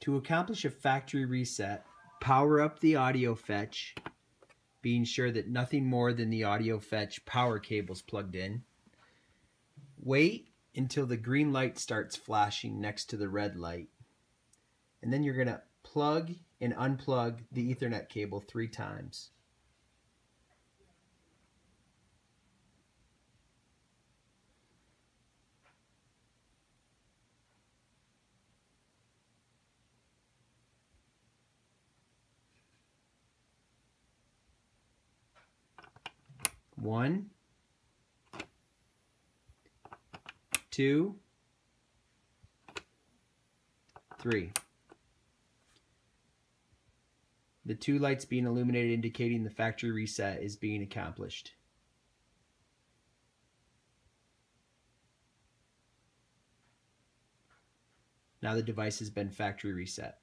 To accomplish a factory reset, power up the AudioFetch, being sure that nothing more than the AudioFetch power cable is plugged in. Wait until the green light starts flashing next to the red light. And then you're going to plug and unplug the Ethernet cable 3 times. One, 2, 3. The 2 lights being illuminated indicating the factory reset is being accomplished. Now the device has been factory reset.